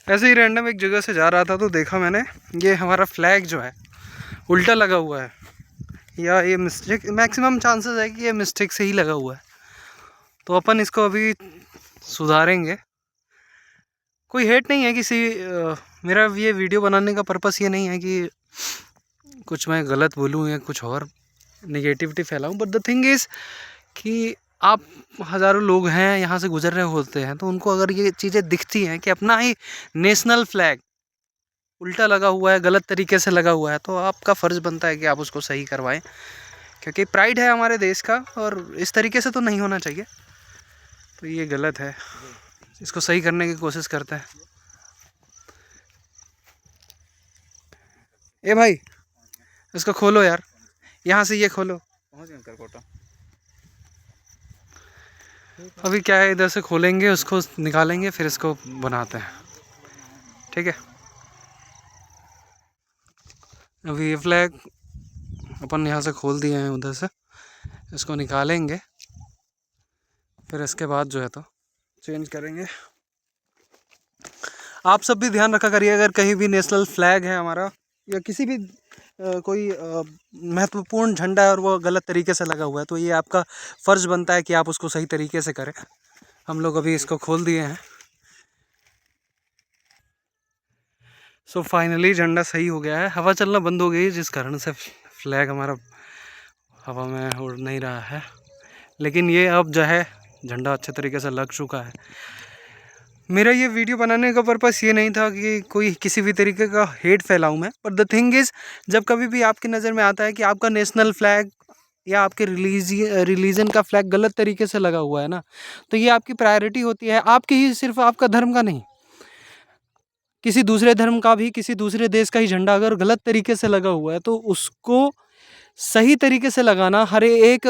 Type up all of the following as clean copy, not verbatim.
ऐसे ही रैंडम एक जगह से जा रहा था तो देखा मैंने, ये हमारा फ्लैग जो है उल्टा लगा हुआ है, या ये मिस्टेक, मैक्सिमम चांसेस है कि ये मिस्टेक से ही लगा हुआ है। तो अपन इसको अभी सुधारेंगे। कोई हेट नहीं है किसी, मेरा ये वीडियो बनाने का पर्पस ये नहीं है कि कुछ मैं गलत बोलूँ या कुछ और नेगेटिविटी फैलाऊँ, बट द थिंग इज़ कि आप हज़ारों लोग हैं यहाँ से गुजर रहे होते हैं, तो उनको अगर ये चीज़ें दिखती हैं कि अपना ही नेशनल फ्लैग उल्टा लगा हुआ है, गलत तरीके से लगा हुआ है, तो आपका फ़र्ज़ बनता है कि आप उसको सही करवाएं, क्योंकि प्राइड है हमारे देश का और इस तरीके से तो नहीं होना चाहिए। तो ये गलत है, इसको सही करने की कोशिश करते हैं। ए भाई, इसको खोलो यार, यहाँ से ये खोलो। अभी क्या है, इधर से खोलेंगे, उसको निकालेंगे, फिर इसको बनाते हैं, ठीक है। अभी ये फ्लैग अपन यहाँ से खोल दिए हैं, उधर से इसको निकालेंगे, फिर इसके बाद जो है तो चेंज करेंगे। आप सब भी ध्यान रखा करिए, अगर कहीं भी नेशनल फ्लैग है हमारा या किसी भी कोई महत्वपूर्ण झंडा है और वो गलत तरीके से लगा हुआ है, तो ये आपका फ़र्ज़ बनता है कि आप उसको सही तरीके से करें। हम लोग अभी इसको खोल दिए हैं। सो फाइनली झंडा सही हो गया है, हवा चलना बंद हो गई जिस कारण से फ्लैग हमारा हवा में उड़ नहीं रहा है, लेकिन ये अब जो है झंडा अच्छे तरीके से लग चुका है। मेरा ये वीडियो बनाने का पर्पस ये नहीं था कि कोई किसी भी तरीके का हेट फैलाऊं मैं, बट द थिंग इज़, जब कभी भी आपकी नज़र में आता है कि आपका नेशनल फ्लैग या आपके रिलीजन का फ्लैग गलत तरीके से लगा हुआ है ना, तो ये आपकी प्रायोरिटी होती है, आपकी ही, सिर्फ आपका धर्म का नहीं, किसी दूसरे धर्म का भी, किसी दूसरे देश का ही झंडा अगर गलत तरीके से लगा हुआ है तो उसको सही तरीके से लगाना हर एक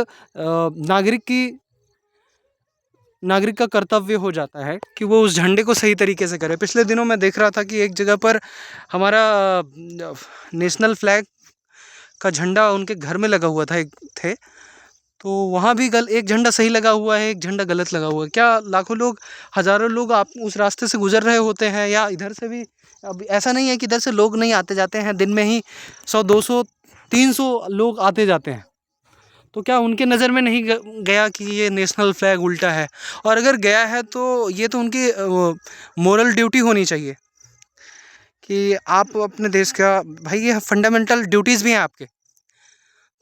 नागरिक का कर्तव्य हो जाता है कि वो उस झंडे को सही तरीके से करे। पिछले दिनों मैं देख रहा था कि एक जगह पर हमारा नेशनल फ्लैग का झंडा उनके घर में लगा हुआ था, थे, तो वहाँ भी एक झंडा सही लगा हुआ है, एक झंडा गलत लगा हुआ है। क्या लाखों लोग, हज़ारों लोग आप उस रास्ते से गुजर रहे होते हैं, या इधर से भी, अब ऐसा नहीं है कि इधर से लोग नहीं आते जाते हैं, दिन में ही 100, 200, 300 लोग आते जाते हैं, तो क्या उनके नज़र में नहीं गया कि ये नेशनल फ्लैग उल्टा है? और अगर गया है तो ये तो उनकी मोरल ड्यूटी होनी चाहिए कि आप अपने देश का, भाई ये फंडामेंटल ड्यूटीज़ भी हैं आपके,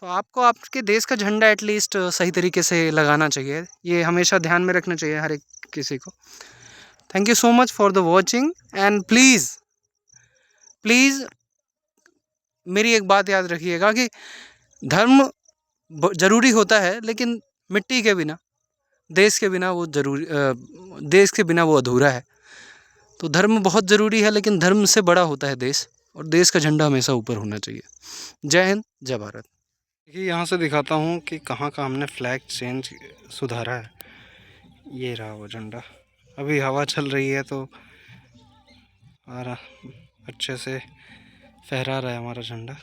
तो आपको आपके देश का झंडा एटलीस्ट सही तरीके से लगाना चाहिए। ये हमेशा ध्यान में रखना चाहिए हर एक किसी को। Thank you so much for the watching, and please please मेरी एक बात याद रखिएगा कि धर्म ज़रूरी होता है, लेकिन मिट्टी के बिना, देश के बिना वो ज़रूरी, देश के बिना वो अधूरा है। तो धर्म बहुत ज़रूरी है, लेकिन धर्म से बड़ा होता है देश, और देश का झंडा हमेशा ऊपर होना चाहिए। जय हिंद, जय भारत। देखिए, यहाँ से दिखाता हूँ कि कहाँ का हमने फ्लैग चेंज सुधारा है। ये रहा वो झंडा, अभी हवा चल रही है तो अच्छे से फहरा रहा है हमारा झंडा।